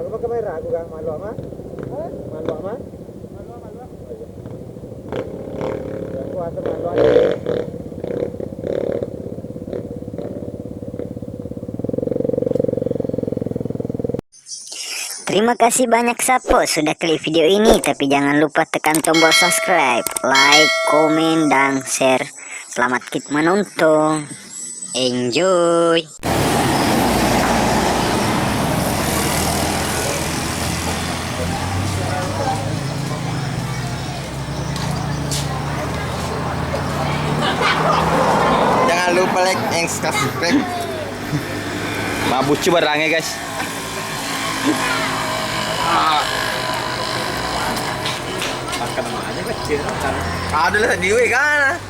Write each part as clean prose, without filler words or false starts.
Malu mah kamera aku Kang, malu mah. Malu mah. Aku atur malu aja. Terima kasih banyak Sapo sudah klik video ini, tapi jangan lupa tekan tombol subscribe, like, komen, dan share. Selamat menonton. Enjoy. Jangan lupa like and subscribe. Mabucu barangnya guys. Makan aja kecil kan. Ada lah diwe kan.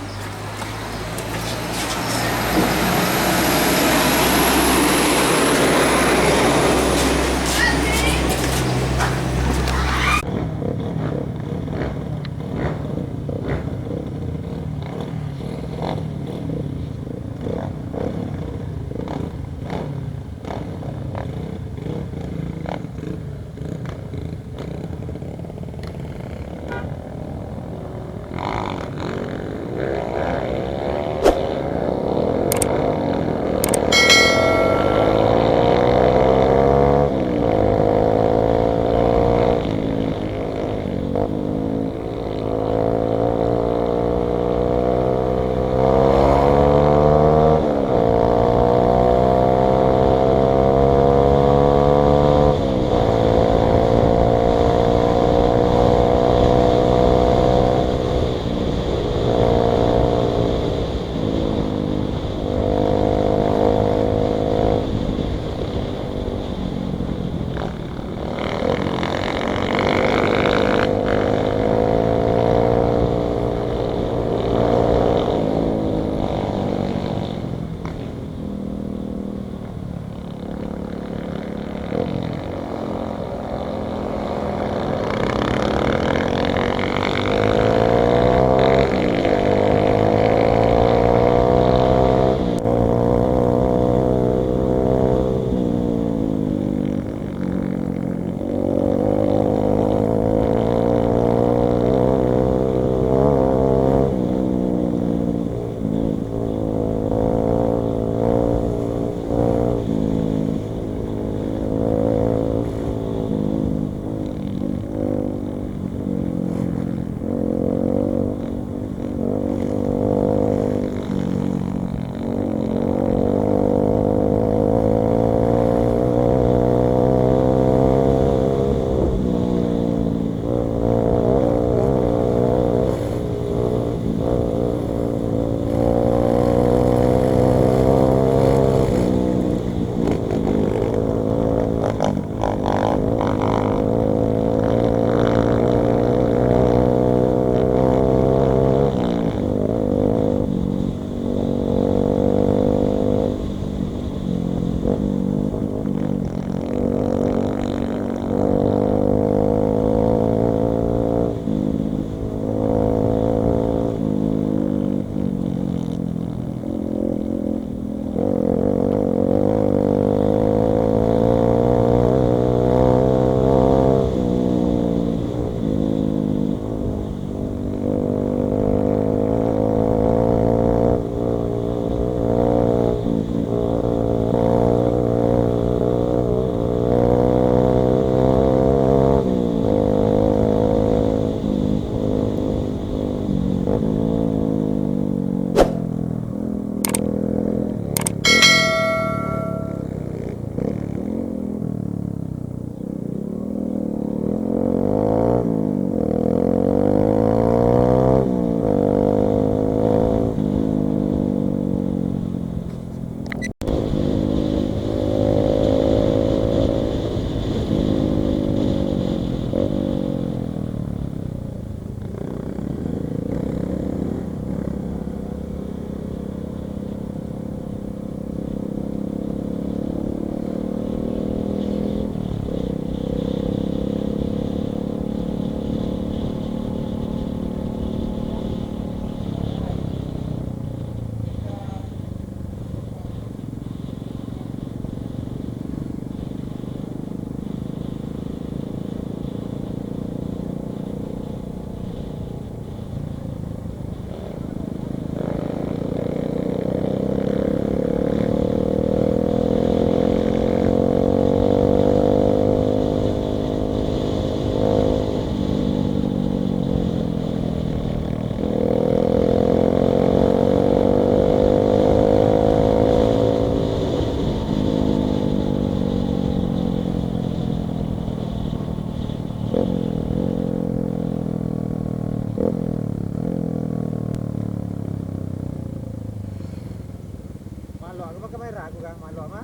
gang malu ama?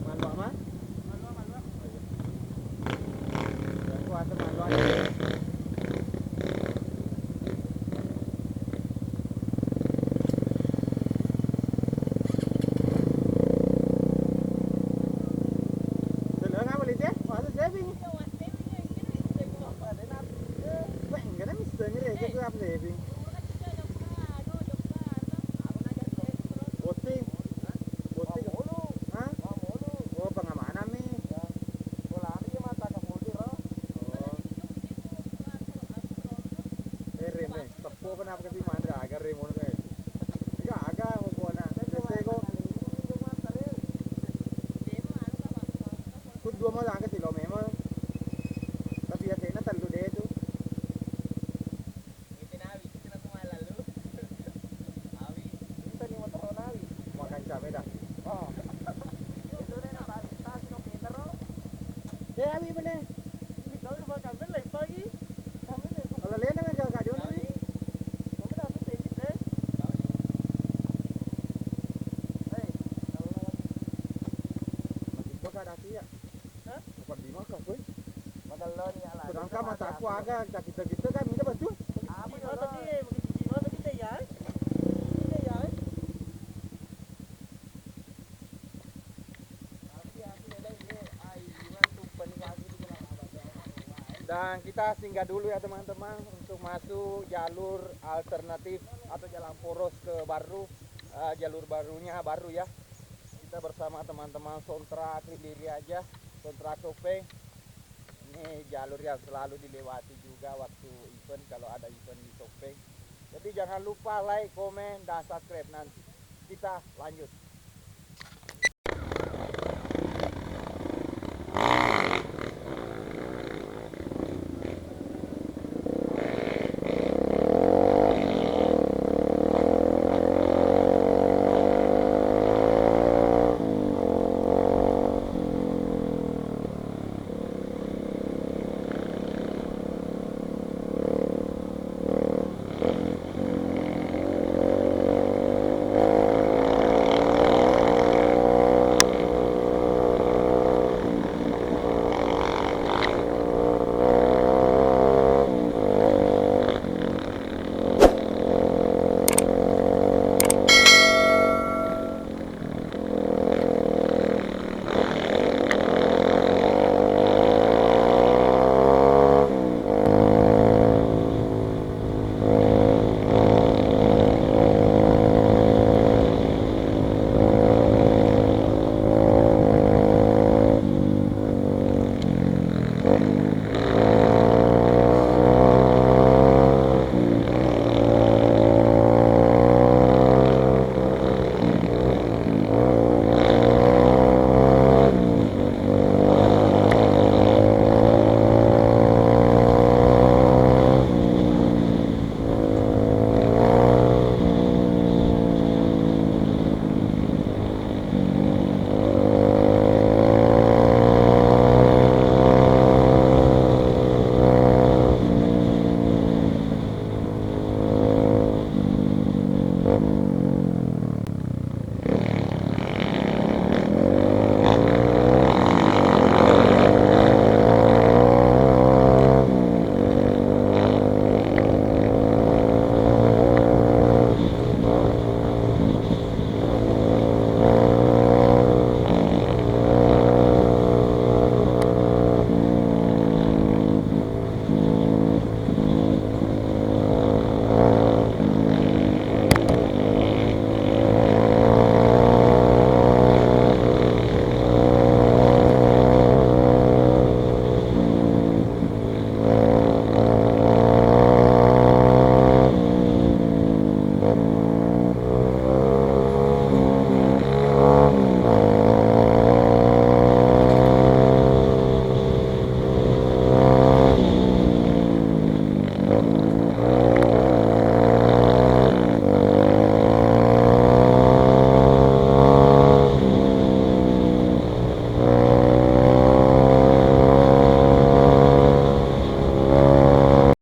Malu ama? Malu. Dan ku asa malu aja. Dulu nga balik ya? Wasa saving. Wah, enggak ada mister ni reka tu apa saving. Posting. Posting. Hah? Oh, pengamanan nih. Rem nih, tepo kenapa kasi mandra agar rem ono kae. Iya, aga mo na. Kasi ko kud dua mo lang kasi lo memo. Tapi ya na talu deh tu. Makan cabai dah. Eh, abi boleh. Kalau lain dengan jaga dia ni. Masih ada sih ya. Bukan di mana kau? Kurang kah mata aku agak kita kan minta baju. Dan kita singgah dulu ya teman-teman untuk masuk jalur alternatif atau jalan poros ke baru, jalur barunya baru ya. Kita bersama teman-teman Sontra Kediri aja, Sontra Topeng. Ini jalur yang selalu dilewati juga waktu event kalau ada event di Topeng. Jadi jangan lupa like, komen, dan subscribe nanti. Kita lanjut.